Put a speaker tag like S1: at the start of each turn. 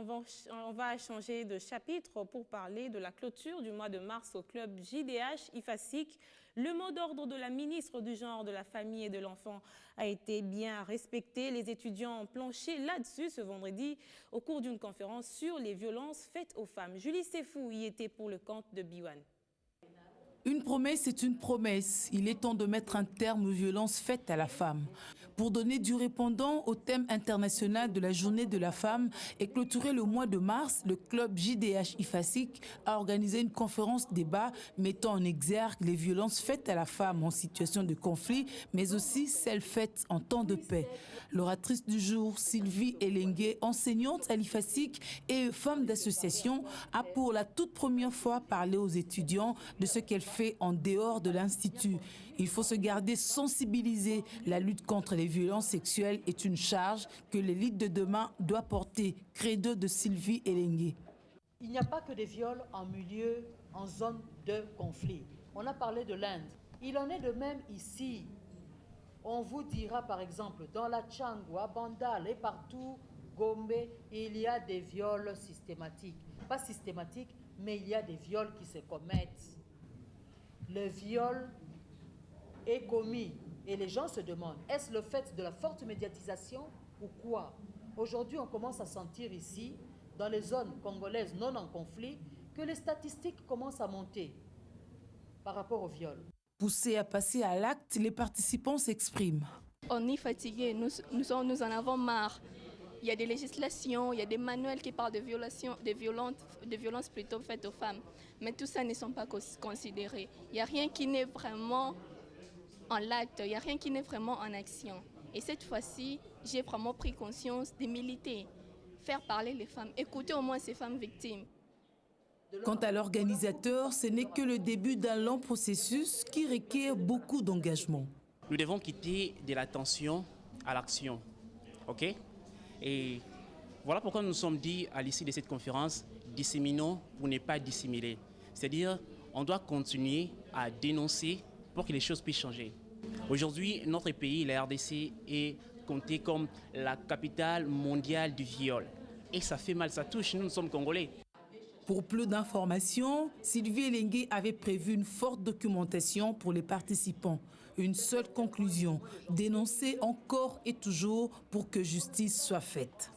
S1: on va changer de chapitre pour parler de la clôture du mois de mars au club JDH IFASIC. Le mot d'ordre de la ministre du Genre, de la Famille et de l'Enfant a été bien respecté. Les étudiants ont planché là-dessus ce vendredi au cours d'une conférence sur les violences faites aux femmes. Julie Sefou y était pour le compte de Biwan.
S2: Une promesse est une promesse. Il est temps de mettre un terme aux violences faites à la femme. Pour donner du répondant au thème international de la Journée de la femme et clôturer le mois de mars, le club JDH IFASIC a organisé une conférence débat mettant en exergue les violences faites à la femme en situation de conflit, mais aussi celles faites en temps de paix. L'oratrice du jour, Sylvie Elengue, enseignante à l'IFASIC et femme d'association, a pour la toute première fois parlé aux étudiants de ce qu'elle fait en dehors de l'Institut. Il faut se garder sensibilisé. La lutte contre les violences sexuelles est une charge que l'élite de demain doit porter. Credo de Sylvie Elengue.
S3: Il n'y a pas que des viols en zone de conflit. On a parlé de l'Inde. Il en est de même ici. On vous dira par exemple, dans la Tchangou, à Bandal et partout, Gombe, il y a des viols systématiques. Pas systématiques, mais il y a des viols qui se commettent. Le viol est commis et les gens se demandent, est-ce le fait de la forte médiatisation ou quoi? Aujourd'hui, on commence à sentir ici, dans les zones congolaises non en conflit, que les statistiques commencent à monter par rapport au viol.
S2: Poussés à passer à l'acte, les participants s'expriment.
S4: On est fatigués, nous en avons marre. Il y a des législations, il y a des manuels qui parlent de violences plutôt faites aux femmes. Mais tout ça ne sont pas considérés. Il n'y a rien qui n'est vraiment en l'acte, il n'y a rien qui n'est vraiment en action. Et cette fois-ci, j'ai vraiment pris conscience de militer, faire parler les femmes, écouter au moins ces femmes victimes.
S2: Quant à l'organisateur, ce n'est que le début d'un long processus qui requiert beaucoup d'engagement.
S5: Nous devons quitter de l'attention à l'action, ok? Et voilà pourquoi nous nous sommes dit à l'issue de cette conférence, disséminons pour ne pas dissimuler. C'est-à-dire, on doit continuer à dénoncer pour que les choses puissent changer. Aujourd'hui, notre pays, la RDC, est compté comme la capitale mondiale du viol. Et ça fait mal, ça touche, nous sommes Congolais.
S2: Pour plus d'informations, Sylvie Elengue avait prévu une forte documentation pour les participants. Une seule conclusion, dénoncer encore et toujours pour que justice soit faite.